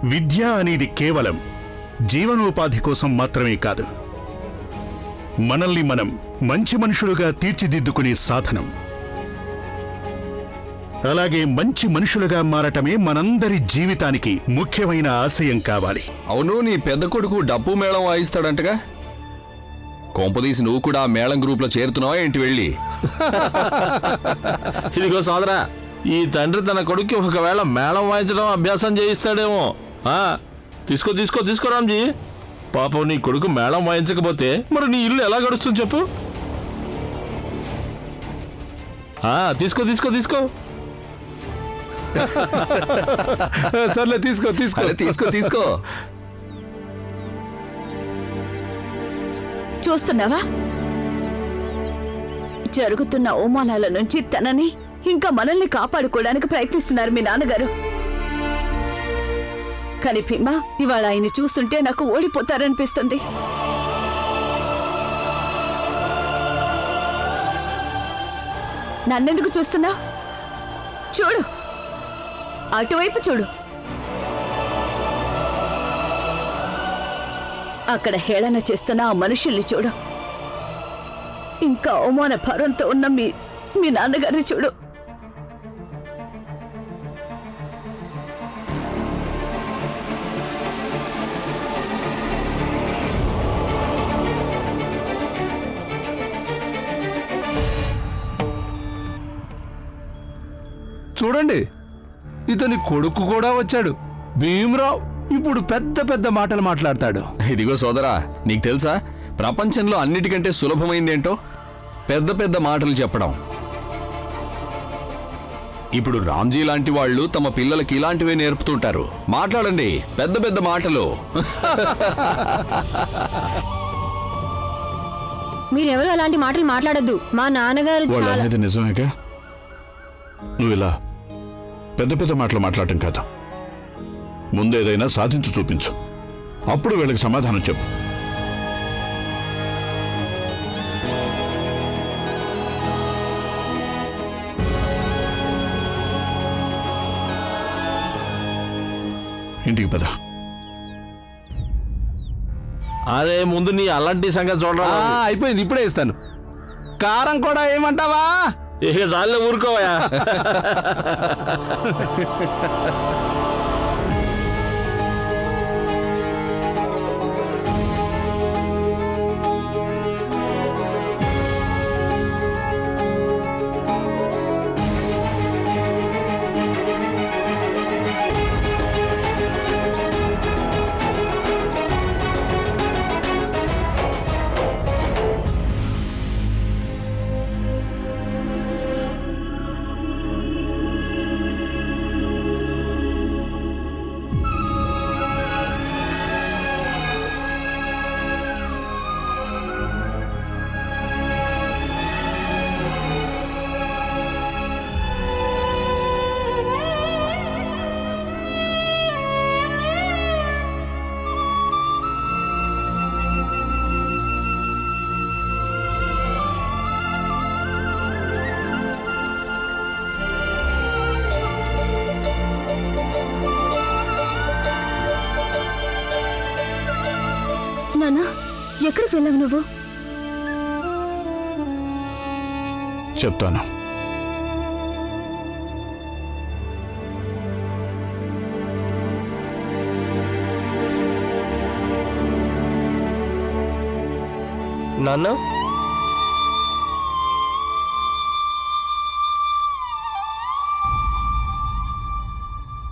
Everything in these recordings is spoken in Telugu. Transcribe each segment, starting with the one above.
విద్య అనేది కేవలం జీవనోపాధి కోసం మాత్రమే కాదు, మనల్ని మనం మంచి మనుషులుగా తీర్చిదిద్దుకునే సాధనం. అలాగే మంచి మనుషులుగా మారటమే మనందరి జీవితానికి ముఖ్యమైన ఆశయం కావాలి. అవును, నీ పెద్ద కొడుకు డప్పు మేళం వాయిస్తాడంటగా? కొంపదీసి నువ్వు కూడా మేళం గ్రూప్ లో చేరుతున్నావా ఏంటి? వెళ్ళి ఇదిగో సోదరా, ఈ తండ్రి తన కొడుక్కి ఒకవేళ మేళం వాయించడం అభ్యాసం చేయిస్తాడేమో. తీసుకో తీసుకో తీసుకో రామ్జీ. పాపం నీ కొడుకు మేళం వాయించకపోతే మరి నీ ఇల్లు ఎలా గడుస్తుంది చెప్పు. తీసుకో తీసుకో తీసుకో. సర్లే తీసుకో తీసుకో తీసుకో తీసుకో. చూస్తున్నావా, జరుగుతున్న అవమానాల నుంచి తనని ఇంకా మనల్ని కాపాడుకోవడానికి ప్రయత్నిస్తున్నారు మీ నాన్నగారు. కానీ భీమా, ఇవాళ ఆయన చూస్తుంటే నాకు ఓడిపోతారనిపిస్తుంది. నన్నెందుకు చూస్తున్నా? చూడు, అటువైపు చూడు. అక్కడ హేళన చేస్తున్న ఆ మనుషుల్ని చూడు. ఇంకా అవమాన భారంతో ఉన్న మీ నాన్నగారిని చూడు. చూడండి, ఇతని కొడుకు కూడా వచ్చాడు, భీమరావు. ఇప్పుడు పెద్ద పెద్ద మాటలు మాట్లాడతాడు. ఇదిగో సోదరా, నీకు తెలుసా ప్రపంచంలో అన్నిటికంటే సులభమైంది ఏంటో? పెద్ద పెద్ద మాటలు చెప్పడం. ఇప్పుడు రామ్జీ లాంటి వాళ్ళు తమ పిల్లలకి ఇలాంటివే నేర్పుతుంటారు. మాట్లాడండి పెద్ద పెద్ద మాటలు. మీరెవరు అలాంటి మాటలు మాట్లాడొద్దు. మా నాన్నగారు వాళ్ళు అనేది నిజమేగా. నువ్వు ఇలా పెద్ద పెద్ద మాటలు మాట్లాడటం కాదు, ముందేదైనా సాధించి చూపించు. అప్పుడు వీళ్ళకి సమాధానం చెప్పు. ఇంటికి పద. అరే ముందు నీ అలాంటి సంగతి చూడరా. అయిపోయింది, ఇప్పుడే ఇస్తాను. కారం కూడా ఏమంటావా? ఇక చాలే, ఊరుకోవయా. నాన్న, ఎక్కడికి వెళ్ళావు నువ్వు? చెప్తాను. నాన్న,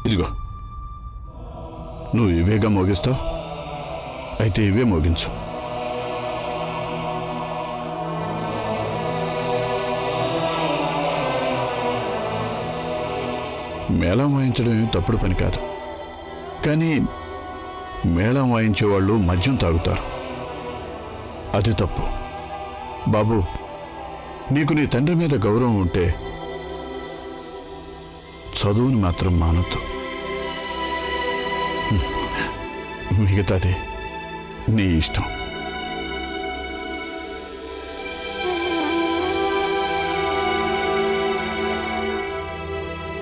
ఇదిగో, నువ్వు ఇవేగా మోగిస్తావు, అయితే ఇవే మోగించు. మేళం వాయించడం ఏమి తప్పుడు పని కాదు, కానీ మేళం వాయించేవాళ్ళు మద్యం తాగుతారు, అది తప్పు. బాబు, నీకు నీ తండ్రి మీద గౌరవం ఉంటే చదువుని మాత్రం మానొద్దు. మిగతాది నీ ఇష్టం.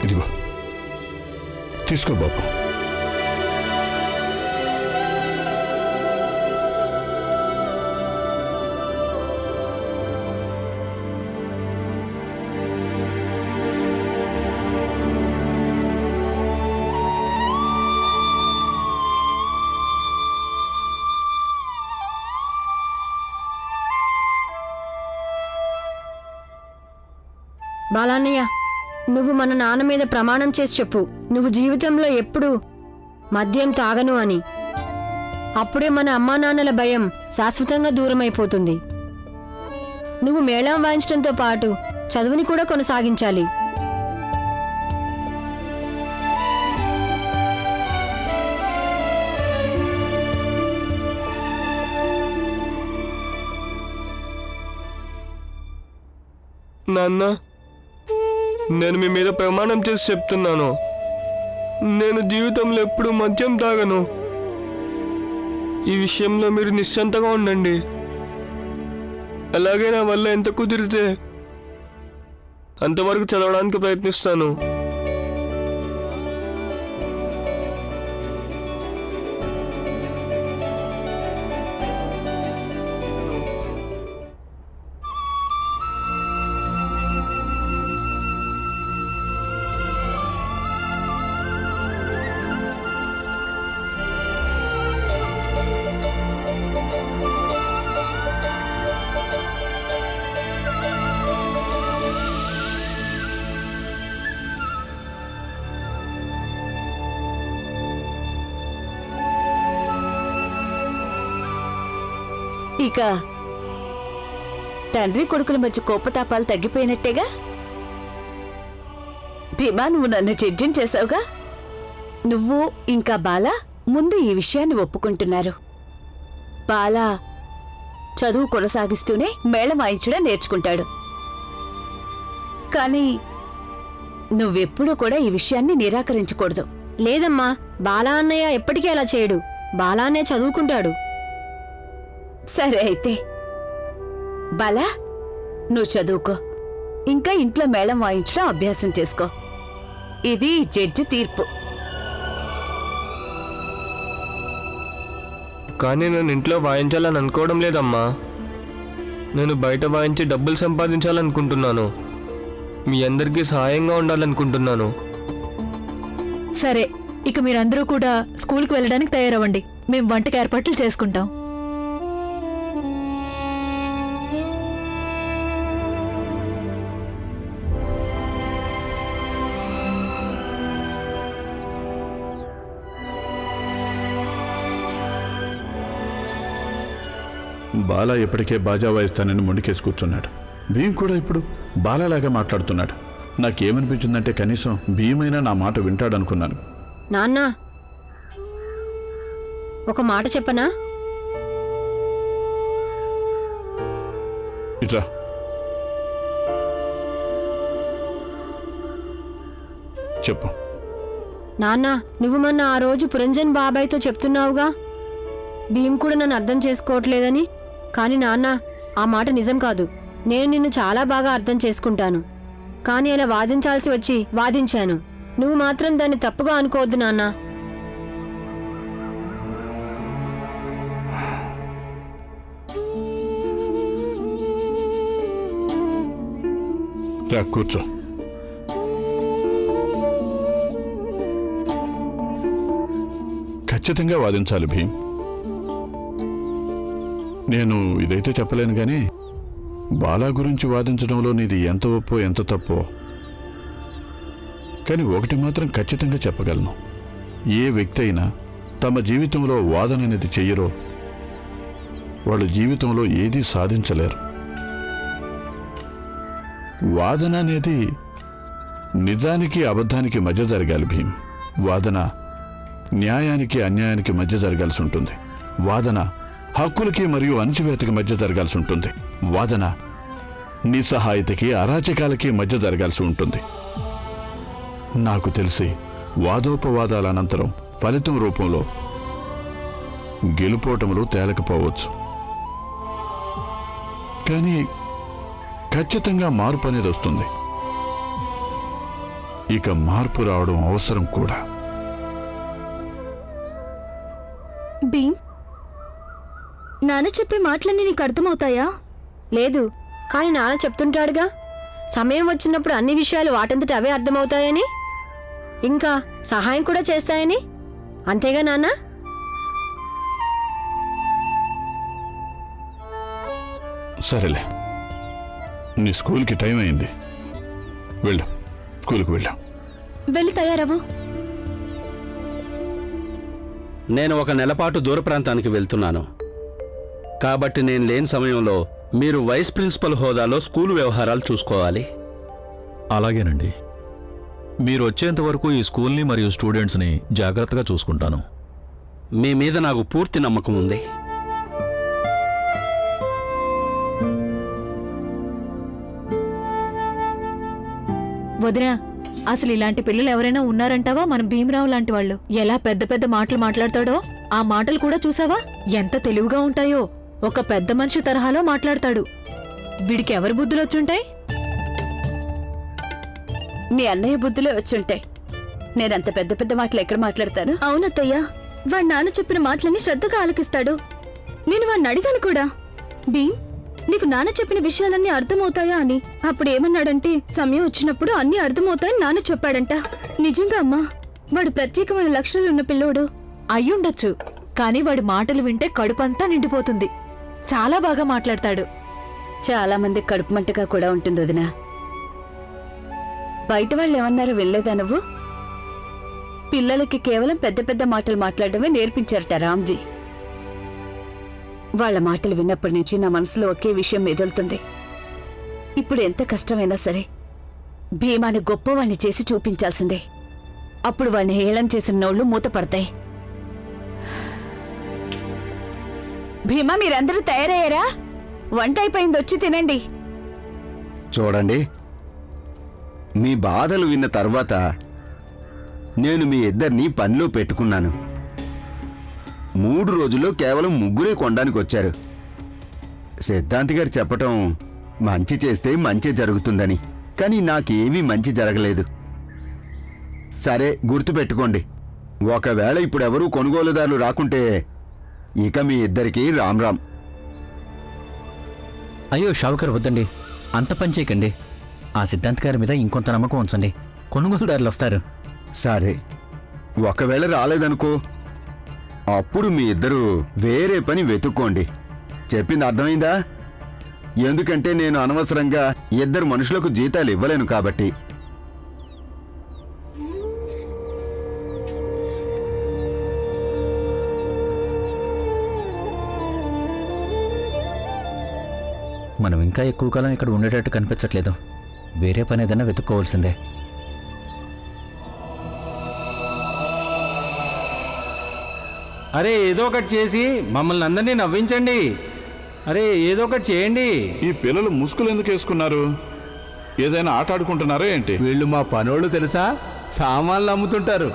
ఇదిగో తీసుకో బాబు. బాలాన్నయ్య, నువ్వు మన నాన్న మీద ప్రమాణం చేసి చెప్పు, నువ్వు జీవితంలో ఎప్పుడూ మద్యం తాగను అని. అప్పుడే మన అమ్మా నాన్నల భయం శాశ్వతంగా దూరమైపోతుంది. నువ్వు మేళం వాయించడంతో పాటు చదువుని కూడా కొనసాగించాలి. నాన్న, నేను మీ మీద ప్రమాణం చేసి చెప్తున్నాను, నేను జీవితంలో ఎప్పుడు మద్యం తాగను. ఈ విషయంలో మీరు నిశ్చింతగా ఉండండి. అలాగే నా వల్ల ఎంత కుదిరితే అంతవరకు చదవడానికి ప్రయత్నిస్తాను. ఇక తండ్రి కొడుకుల మధ్య కోపతాపాలు తగ్గిపోయినట్టేగా. భీమా, నువ్వు నన్ను జడ్జిని చేసావుగా. నువ్వు ఇంకా బాలా ముందు ఈ విషయాన్ని ఒప్పుకుంటున్నారు. బాలా చదువు కొనసాగిస్తూనే మేళం వాయించడం నేర్చుకుంటాడు. కానీ నువ్వెప్పుడూ కూడా ఈ విషయాన్ని నిరాకరించకూడదు. లేదమ్మా, బాలా అన్నయ్య ఎప్పటికీ అలా చేయడు. బాలా అన్నయ్య చదువుకుంటాడు. సరే అయితే బాలా, నువ్వు చదువుకో, ఇంకా ఇంట్లో మేళం వాయించడం అభ్యాసం చేసుకో. ఇది జడ్జి తీర్పు. కానీ నేను ఇంట్లో వాయించాలని అనుకోవడం లేదమ్మా. నేను బయట వాయించి డబ్బులు సంపాదించాలనుకుంటున్నాను. మీ అందరికీ సహాయంగా ఉండాలనుకుంటున్నాను. సరే, ఇక మీరందరూ కూడా స్కూల్కి వెళ్ళడానికి తయారవ్వండి. మేము వంటకి ఏర్పాట్లు చేసుకుంటాం. బాలా ఇప్పటికే బాజా వాయిస్తానని మొండికేసి కూర్చున్నాడు. భీమ్ కూడా ఇప్పుడు బాలాలాగా మాట్లాడుతున్నాడు. నాకేమనిపించిందంటే కనీసం భీమైనా నా మాట వింటాడనుకున్నాను. నాన్నా, ఒక మాట చెప్పనా? ఇట్రా. చెప్పు. నాన్నా, నువ్వు మొన్న ఆ రోజు పురంజన్ బాబాయ్తో చెప్తున్నావుగా, భీమ్ కూడా నన్ను అర్థం చేసుకోవట్లేదని. కానీ నాన్న, ఆ మాట నిజం కాదు. నేను నిన్ను చాలా బాగా అర్థం చేసుకుంటాను. కానీ అలా వాదించాల్సి వచ్చి వాదించాను. నువ్వు మాత్రం దాన్ని తప్పుగా అనుకోవద్దు నాన్నా. రా, కూర్చో. ఖచ్చితంగా వాదించాలి భీమ్. నేను ఇదైతే చెప్పలేను కానీ బాలా గురించి వాదించడంలో నీది ఎంత ఒప్పో ఎంత తప్పో, కానీ ఒకటి మాత్రం ఖచ్చితంగా చెప్పగలను. ఏ వ్యక్తి అయినా తమ జీవితంలో వాదన అనేది చెయ్యరో వాళ్ళు జీవితంలో ఏదీ సాధించలేరు. వాదన అనేది నిజానికి అబద్ధానికి మధ్య జరగాలి భీమ్. వాదన న్యాయానికి అన్యాయానికి మధ్య జరగాల్సి ఉంటుంది. వాదన హక్కులకి మరియు అణచివేతకి మధ్య జరగాల్సి ఉంటుంది. వాదన నిస్సహాయతకి అరాచకాలకి మధ్య జరగాల్సి ఉంటుంది. నాకు తెలిసి వాదోపవాదాల అనంతరం ఫలితం రూపంలో గెలుపోటములు తేలకపోవచ్చు, కానీ ఖచ్చితంగా మార్పు అనేది వస్తుంది. ఇక మార్పు రావడం అవసరం కూడా. భీమ్, నాన్న చెప్పే మాటలన్నీ నీకు అర్థమవుతాయా? లేదు, కానీ నాన్న చెప్తుంటాడుగా, సమయం వచ్చినప్పుడు అన్ని విషయాలు వాటంతట అవే అర్థమవుతాయని, ఇంకా సహాయం కూడా చేస్తాయని. అంతేగా నాన్న? సరేలే, నీ స్కూల్కి టైం అయింది. వెళ్ళు, స్కూల్కి వెళ్ళు. వెళ్ళి తయారవు. నేను ఒక నెలపాటు దూర ప్రాంతానికి వెళ్తున్నాను. కాబట్టి నేను లేని సమయంలో మీరు వైస్ ప్రిన్సిపల్ హోదాలో స్కూల్ వ్యవహారాలు చూసుకోవాలి. అలాగేనండి. మీరు వచ్చేంత వరకు ఈ స్కూల్ని మరియు స్టూడెంట్స్ని జాగ్రత్తగా చూసుకుంటాను. మీ మీద నాకు పూర్తి నమ్మకం ఉంది. వదినా, అసలు ఇలాంటి పిల్లలు ఎవరైనా ఉన్నారంటావా? మన భీమరావు లాంటి వాళ్ళు ఎలా పెద్ద పెద్ద మాటలు మాట్లాడతాడో, ఆ మాటలు కూడా చూసావా ఎంత తెలివిగా ఉంటాయో. ఒక పెద్ద మనిషి తరహాలో మాట్లాడతాడు. వీడికి ఎవరి బుద్ధులు వచ్చుంటాయి? మీ అన్నయ్య బుద్ధులే వచ్చుంటాయి. నేనంత పెద్ద పెద్ద మాటలు ఎక్కడ మాట్లాడతాను? అవునత్తయ్యా, వాడి నాన్న చెప్పిన మాటలని శ్రద్ధగా ఆలకిస్తాడు. నేను వాడిని అడిగాను కూడా, భీమ్ నీకు నాన్న చెప్పిన విషయాలన్నీ అర్థమవుతాయా అని. అప్పుడు ఏమన్నాడంటే సమయం వచ్చినప్పుడు అన్నీ అర్థమవుతాయని నాన్న చెప్పాడంట. నిజంగా అమ్మా, వాడు ప్రత్యేకమైన లక్షణాలు ఉన్న పిల్లోడు. అయ్యుండొచ్చు, కానీ వాడి మాటలు వింటే కడుపంతా నిండిపోతుంది. చాలా బాగా మాట్లాడతాడు. చాలా మంది కడుపు మంటగా కూడా ఉంటుంది వదినా. బయట వాళ్ళు ఏమన్నారో వెళ్ళలేదా నువ్వు? పిల్లలకి కేవలం పెద్ద పెద్ద మాటలు మాట్లాడడమే నేర్పించారట రామ్జీ. వాళ్ళ మాటలు విన్నప్పటి నుంచి నా మనసులో ఒకే విషయం మెదులుతుంది. ఇప్పుడు ఎంత కష్టమైనా సరే భీమాని గొప్పవాణ్ణి చేసి చూపించాల్సిందే. అప్పుడు వాడిని హేళన చేసిన నోళ్లు మూతపడతాయి. భీమా, మీరందరూ తయారయ్యారా? వంట అయిపోయింది, వచ్చి తినండి. చూడండి, మీ బాధలు విన్న తర్వాత నేను మీ ఇద్దరిని పనిలో పెట్టుకున్నాను. 3 రోజుల్లో కేవలం 3 కొనడానికి వచ్చారు. సిద్ధాంతి గారు చెప్పటం మంచి చేస్తే మంచి జరుగుతుందని, కానీ నాకేమీ మంచి జరగలేదు. సరే, గుర్తుపెట్టుకోండి, ఒకవేళ ఇప్పుడెవరూ కొనుగోలుదారులు రాకుంటే ఇక మీ ఇద్దరికీ రామ్ రామ్. అయ్యో షావుకర్, వద్దండి, అంత పని చేయకండి. ఆ సిద్ధాంత్ గారి మీద ఇంకొంత నమ్మకం ఉంచండి. కొనుగోలుదారులు వస్తారు. సరే, ఒకవేళ రాలేదనుకో, అప్పుడు మీ ఇద్దరు వేరే పని వెతుక్కోండి. చెప్పింది అర్థమైందా? ఎందుకంటే నేను అనవసరంగా 2 మనుషులకు జీతాలు ఇవ్వలేను కాబట్టి. మనం ఇంకా ఎక్కువ కాలం ఇక్కడ ఉండేటట్టు కనిపించట్లేదు. వేరే పని ఏదైనా వెతుక్కోవాల్సిందే. అరే ఏదో ఒకటి చేసి మమ్మల్ని అందరినీ నవ్వించండి. అరే ఏదో ఒకటి చేయండి. ఈ పిల్లలు ముసుగులు ఎందుకు వేసుకున్నారు? ఏదైనా ఆట ఆడుకుంటున్నారా ఏంటి? వీళ్ళు మా పనోళ్ళు తెలుసా, సామాన్లు అమ్ముతుంటారు.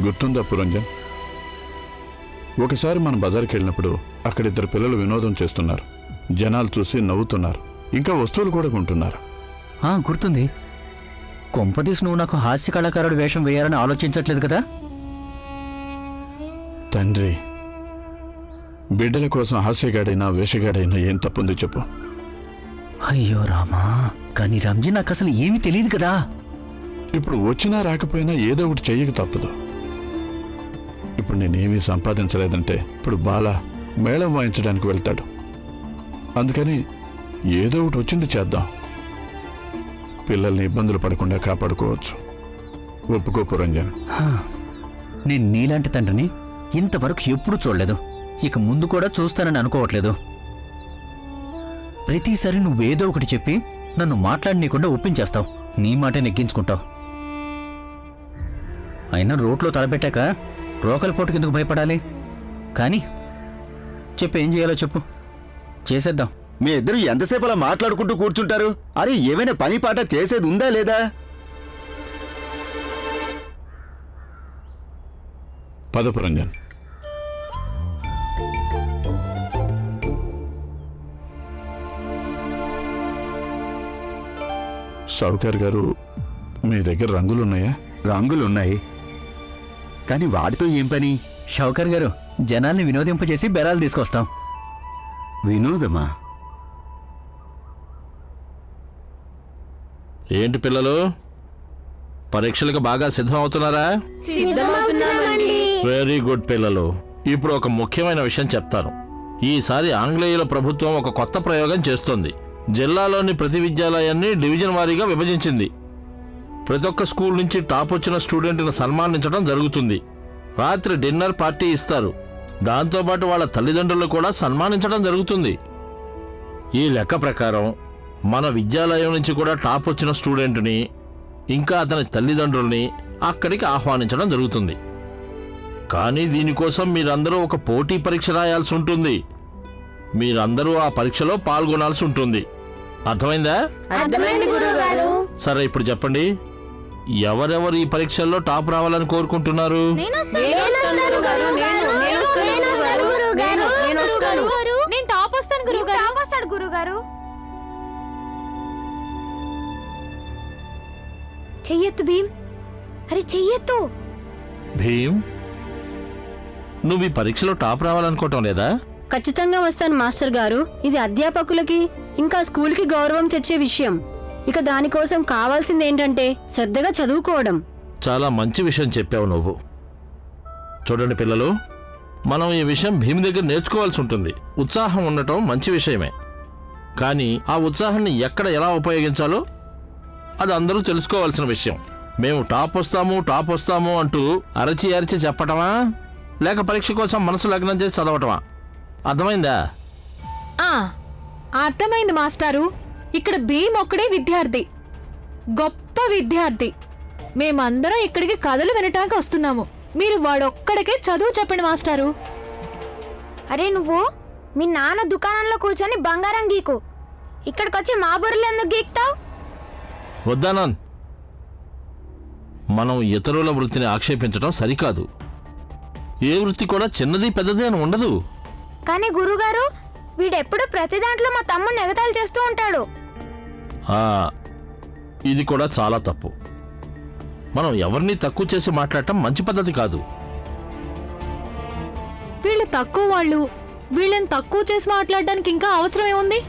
గుర్తుందా పురంజన్? ఒకసారి మనం బజార్కి వెళ్ళినప్పుడు అక్కడ 2 పిల్లలు వినోదం చేస్తున్నారు. జనాలు చూసి నవ్వుతున్నారు, ఇంకా వస్తువులు కూడా కొంటున్నారు. గుర్తుంది. కొంపదీసి నువ్వు నాకు హాస్య కళాకారుడు వేషం వేయాలని ఆలోచించట్లేదు కదా? తండ్రి, బిడ్డల కోసం హాస్యగాడైనా వేషగాడైనా ఏం తప్పుంది చెప్పు. అయ్యో రామా, కానీ రంజీ నాకు అసలు ఏమీ తెలియదు కదా. ఇప్పుడు వచ్చినా రాకపోయినా ఏదో ఒకటి చెయ్యక తప్పదు. ఇప్పుడు నేనేమీ సంపాదించలేదంటే ఇప్పుడు బాల మేళం వాయించడానికి వెళ్తాడు. అందుకని ఏదో ఒకటి వచ్చింది చేద్దాం. పిల్లల్ని ఇబ్బందులు పడకుండా కాపాడుకోవచ్చు. ఒప్పుకో పురంజన్. నేను నీలాంటి తండ్రిని ఇంతవరకు ఎప్పుడూ చూడలేదు. ఇక ముందు కూడా చూస్తానని అనుకోవట్లేదు. ప్రతిసారి నువ్వేదో ఒకటి చెప్పి నన్ను మాట్లాడనీయకుండా ఒప్పించేస్తావు. నీ మాటే నెగ్గించుకుంటావు. అయినా రోడ్లో తలపెట్టాక రోకలి పోటు కిందకు భయపడాలి. కానీ ఏం చేయాలో చెప్పు, చేసేద్దాం. మీ ఇద్దరు ఎంతసేపు అలా మాట్లాడుకుంటూ కూర్చుంటారు? అరే ఏమైనా పని పాట చేసేది ఉందా లేదా? పద పురంజన్. షావుకార్ గారు, మీ దగ్గర రంగులున్నాయా? రంగులున్నాయి, కానీ వాటితో ఏం పని? షౌకర్ గారు, జనాల్ని వినోదింపజేసి బెరాలు తీసుకొస్తాం. వినోదమా? ఏంటి పిల్లలు, పరీక్షలకు బాగా సిద్ధం అవుతున్నారా? వెరీ గుడ్ పిల్లలు. ఇప్పుడు ఒక ముఖ్యమైన విషయం చెప్తాను. ఈసారి ఆంగ్లేయుల ప్రభుత్వం ఒక కొత్త ప్రయోగం చేస్తోంది. జిల్లాలోని ప్రతి విద్యాలయాన్ని డివిజన్ వారీగా విభజించింది. ప్రతి ఒక్క స్కూల్ నుంచి టాప్ వచ్చిన స్టూడెంట్ను సన్మానించడం జరుగుతుంది. రాత్రి డిన్నర్ పార్టీ ఇస్తారు. దాంతోపాటు వాళ్ళ తల్లిదండ్రులు కూడా సన్మానించడం జరుగుతుంది. ఈ లెక్క ప్రకారం మన విద్యాలయం నుంచి కూడా టాప్ వచ్చిన స్టూడెంట్ని ఇంకా అతని తల్లిదండ్రుల్ని అక్కడికి ఆహ్వానించడం జరుగుతుంది. కానీ దీనికోసం మీరందరూ ఒక పోటీ పరీక్ష రాయాల్సి ఉంటుంది. మీరందరూ ఆ పరీక్షలో పాల్గొనాల్సి ఉంటుంది. అర్థమైందా? సరే, ఇప్పుడు చెప్పండి, ఎవరెవరు ఈ పరీక్షల్లో టాప్ రావాలని కోరుకుంటున్నారు? నేను టాప్ వస్తాను గురుగారు. చెయ్యొద్దు భీమ్, అరే చెయ్యొద్దు. భీమ్, నువ్వు ఈ పరీక్షలో టాప్ రావాలనుకోవటం లేదా? ఖచ్చితంగా వస్తాను మాస్టర్ గారు. ఇది అధ్యాపకులకి ఇంకా స్కూల్కి గౌరవం తెచ్చే విషయం. ఇక దానికోసం కావాల్సింది ఏంటంటే శ్రద్ధగా చదువుకోవడం. చాలా మంచి విషయం చెప్పావు నువ్వు. చూడండి పిల్లలు, మనం ఈ విషయం భీమ్ దగ్గర నేర్చుకోవాల్సి ఉంటుంది. ఉత్సాహం ఉండటం మంచి విషయమే, కానీ ఆ ఉత్సాహాన్ని ఎక్కడ ఎలా ఉపయోగించాలో అది అందరూ తెలుసుకోవాల్సిన విషయం. మేము టాప్ వస్తాము అంటూ అరచి చెప్పటమా, లేక పరీక్ష కోసం మనసు లగ్నం చేసి చదవటమా? అర్థమైందా? అర్థమైంది మాస్టారు. ఇక్కడ భీమ్ ఒక్కడే విద్యార్థి, గొప్ప విద్యార్థి. మేమందరం ఇక్కడికి కథలు వినటానికి వస్తున్నాము. మీరు వాడొక్కడికే చదువు చెప్పండి మాస్టారు. అరే నువ్వు మీ నాన్న దుకాణంలో కూర్చొని బంగారం గీకు, ఇక్కడికొచ్చి మా బుర్రలు ఎందుకు గీక్తావు? వద్దానన్, మనం ఇతరుల వృత్తిని ఆక్షేపించడం సరికాదు. ఏ వృత్తి కూడా చిన్నది పెద్దది అని ఉండదు. కానీ గురుగారు, వీడెప్పుడు ప్రతి దాంట్లో మా తమ్ముడిని ఎగతాళి చేస్తూ ఉంటాడు. ఇది కూడా చాలా తప్పు. మనం ఎవరిని తక్కువ చేసి మాట్లాడటం మంచి పద్ధతి కాదు. వీళ్ళు తక్కువ వాళ్ళు, వీళ్ళని తక్కువ చేసి మాట్లాడడానికి ఇంకా అవసరం ఏముంది?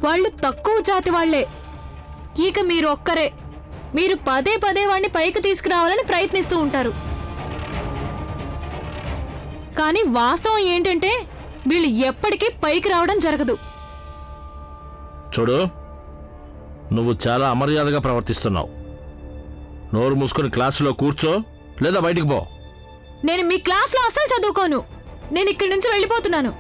వాళ్ళు తక్కువ జాతి వాళ్లే. ఇక మీరు ఒక్కరే. మీరు పదే వాడిని పైకి తీసుకురావాలని ప్రయత్నిస్తూ ఉంటారు. కానీ వాస్తవం ఏంటంటే వీళ్ళు ఎప్పటికీ పైకి రావడం జరగదు. చూడు, నువ్వు చాలా అమర్యాదగా ప్రవర్తిస్తున్నావు. నోరు మూసుకొని క్లాసులో కూర్చో, లేదా బయటికి పో. నేను మీ క్లాస్లో అస్సలు చదువుకోను. నేను ఇక్కడి నుంచి వెళ్ళిపోతున్నాను.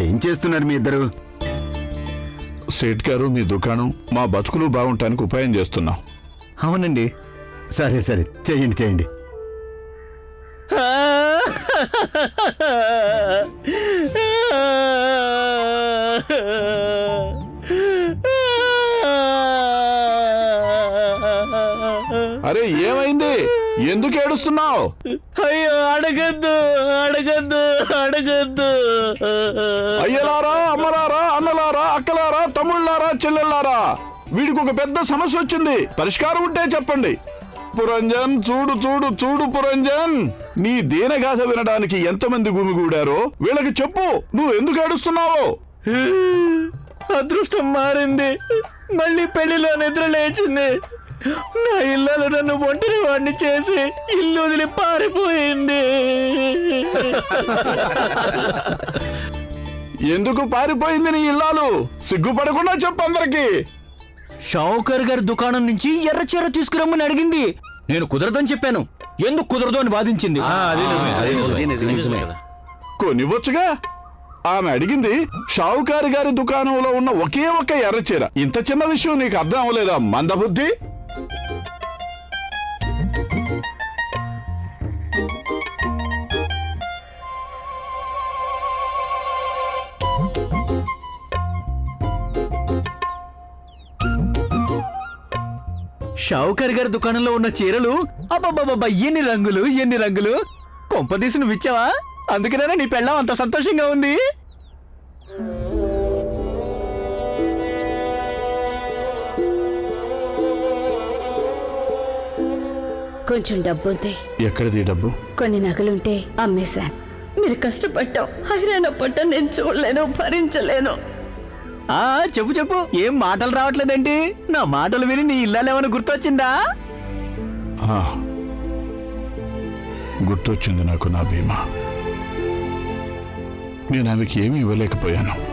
ఏం చేస్తున్నారు మీ ఇద్దరు? సేట్ గారు, మీ దుకాణం మా బతుకులు బాగుంటానికి ఉపాయం చేస్తున్నాం. అవునండి. సరే చేయండి. అరే ఏమైంది? ఎందుకు ఏడుస్తున్నావు? అయ్యో, అడగద్దు. అయ్యలారా, అమ్మలారా, అన్నలారా, అక్కలారా, తమ్ముళ్ళారా, చెల్లెల్లారా, వీడికి ఒక పెద్ద సమస్య వచ్చింది. పరిష్కారం ఉంటే చెప్పండి. పురంజన్, చూడు పురంజన్, నీ దీనగాథ వినడానికి ఎంతమంది గుమిగూడారో వీళ్ళకి చెప్పు. నువ్వు ఎందుకు ఏడుస్తున్నావు? అదృష్టం మారింది. మళ్ళీ పెళ్లిలో నిద్ర లేచింది. నా ఇల్లాలు నన్ను ఒంటరి వాడిని చేసి ఇల్లు వదిలి పారిపోయింది. ఎందుకు పారిపోయింది నీ ఇల్లాలు? సిగ్గుపడకుండా చెప్పు అందరికి. షావుకర్ గారి దుకాణం నుంచి ఎర్రచీర తీసుకురమ్మని అడిగింది. నేను కుదరదని చెప్పాను. ఎందుకు కుదరదు అని వాదించింది. కొనివ్వచ్చుగా. ఆమె అడిగింది షావుకారి గారి దుకాణంలో ఉన్న ఒకే ఒక్క ఎర్రచీర. ఇంత చిన్న విషయం నీకు అర్థం అవ్వలేదా మందబుద్ధి? షావుకర్ గారి దుకాణంలో ఉన్న చీరలు అబ్బబ్బబ్బా, ఎన్ని రంగులు. కొంపదీసి నువ్వు ఇచ్చావా? అందుకనేనా నీ పెళ్ళాం అంత సంతోషంగా ఉంది? కొంచెం డబ్బుంది. ఎక్కడిది డబ్బు? కొన్ని నగలుంటే అమ్మేశాను. మీరు కష్టపడ్డాం హైరాణ పడ్డా నేను చూడలేను భరించలేను. చెప్పు చెప్పు, ఏం మాటలు రావట్లేదేంటి? నా మాటలు విని నీ ఇల్లాలేమైనా గుర్తొచ్చిందా? ఆ, గుర్తొచ్చింది నాకు నా భీమా. నేను ఆమెకి ఏమీ ఇవ్వలేకపోయాను.